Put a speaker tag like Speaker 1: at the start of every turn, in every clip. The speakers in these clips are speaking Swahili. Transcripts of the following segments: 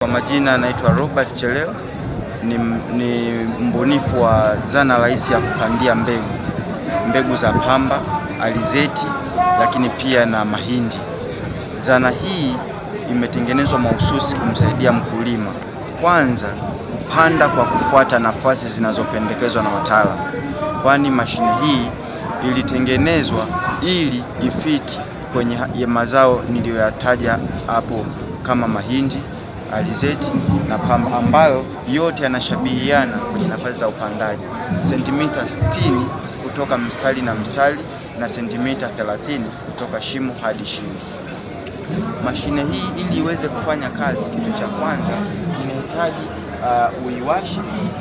Speaker 1: Kwa majina naitwa Robert Cheleo, ni mbunifu wa zana rahisi ya kupandia mbegu za pamba, alizeti, lakini pia na mahindi. Zana hii imetengenezwa mahususi kumsaidia mkulima kwanza kupanda kwa kufuata nafasi zinazopendekezwa na wataalamu, kwani mashine hii ilitengenezwa ili ifiti kwenye mazao niliyoyataja hapo kama mahindi, alizeti na pamba, ambayo yote yanashabihiana kwenye nafasi za upandaji, sentimita 60 kutoka mstari na mstari na sentimita 30 kutoka shimo hadi shimo. Mashine hii ili iweze kufanya kazi, kitu cha kwanza inahitaji uiwashe,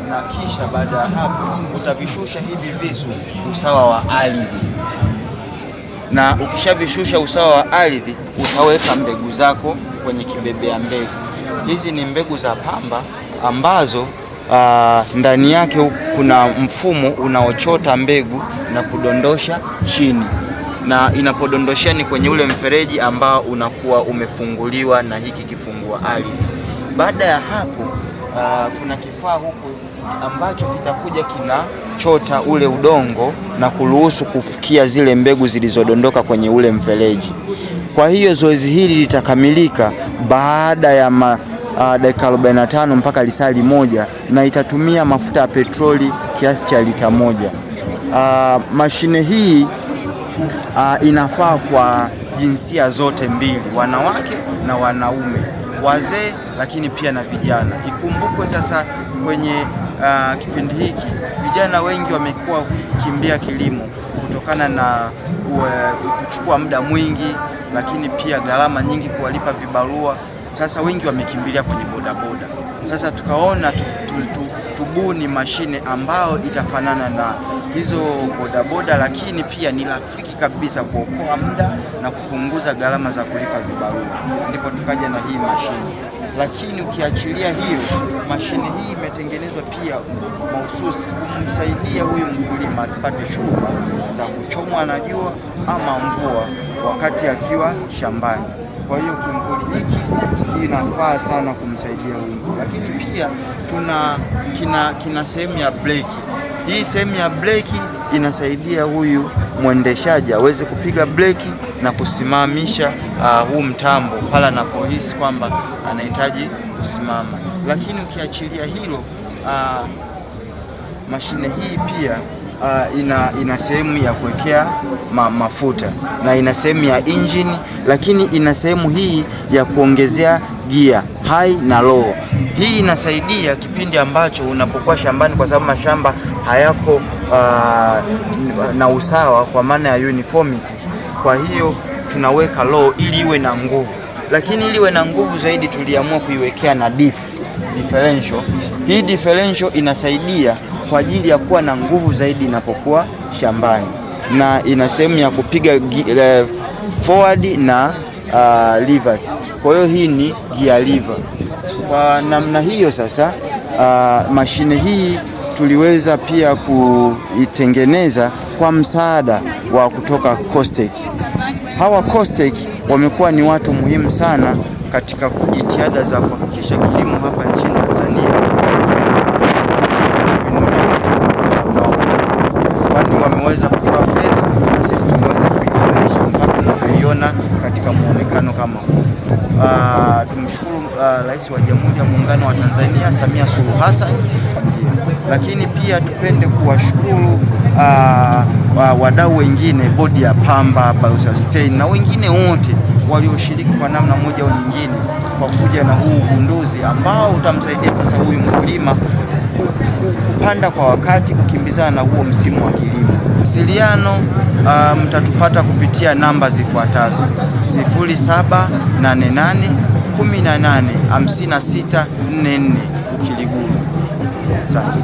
Speaker 1: na kisha baada ya hapo utavishusha hivi visu usawa wa ardhi, na ukishavishusha usawa wa ardhi utaweka mbegu zako kwenye kibebea mbegu. Hizi ni mbegu za pamba ambazo ndani yake kuna mfumo unaochota mbegu na kudondosha chini, na inapodondoshia ni kwenye ule mfereji ambao unakuwa umefunguliwa na hiki kifungua ardhi. Baada ya hapo kuna kifaa huku ambacho kitakuja kinachota ule udongo na kuruhusu kufikia zile mbegu zilizodondoka kwenye ule mfereji. Kwa hiyo zoezi hili litakamilika baada ya dakika 45 mpaka lisali moja, na itatumia mafuta ya petroli kiasi cha lita 1. Mashine hii inafaa kwa jinsia zote mbili, wanawake na wanaume, wazee lakini pia na vijana. Ikumbukwe sasa kwenye kipindi hiki vijana wengi wamekuwa kukimbia kilimo kutokana na kuchukua muda mwingi, lakini pia gharama nyingi kuwalipa vibarua. Sasa wengi wamekimbilia kwenye bodaboda. Sasa tukaona tubuni mashine ambayo itafanana na hizo bodaboda, lakini pia ni rafiki kabisa kuokoa muda na kupunguza gharama za kulipa vibarua, ndipo tukaja na hii mashine. Lakini ukiachilia hiyo, mashine hii imetengenezwa pia mahususi kumsaidia huyu mkulima asipate shughuli za kuchomwa na jua ama mvua wakati akiwa shambani. Kwa hiyo kimvuli hiki kinafaa sana kumsaidia huyu. Lakini pia kina sehemu ya breki. Hii sehemu ya breki inasaidia huyu mwendeshaji aweze kupiga breki na kusimamisha huu mtambo pale anapohisi kwamba anahitaji kusimama. Lakini ukiachilia hilo, mashine hii pia ina sehemu ya kuwekea mafuta na ina sehemu ya engine, lakini ina sehemu hii ya kuongezea gia high na low. Hii inasaidia kipindi ambacho unapokuwa shambani, kwa sababu mashamba hayako na usawa kwa maana ya uniformity. Kwa hiyo tunaweka low ili iwe na nguvu, lakini ili iwe na nguvu zaidi tuliamua kuiwekea na differential. Hii differential inasaidia kwa ajili ya kuwa na nguvu zaidi inapokuwa shambani, na ina sehemu ya kupiga forward na reverse. Kwa hiyo hii ni gear lever. Kwa namna hiyo sasa, mashine hii tuliweza pia kuitengeneza kwa msaada wa kutoka Costech. Hawa Costech wamekuwa ni watu muhimu sana katika jitihada za kuhakikisha kilimo hapa nchini Tanzania, kwani wameweza kutoa fedha na sisi tumeweza kuiboresha mpaka tunavyoiona katika muonekano kama huu. Tumshukuru Rais wa Jamhuri ya Muungano wa Tanzania Samia Suluhu Hassan, lakini pia tupende kuwashukuru wadau wengine, bodi ya pamba, Biosustain na wengine wote walioshiriki kwa namna moja au nyingine kwa kuja na huu ugunduzi ambao utamsaidia sasa huyu mkulima kupanda kwa wakati, kukimbizana na huo msimu wa kilimo. Mawasiliano mtatupata kupitia namba zifuatazo: 0788185644 Ukiliguru. Asante.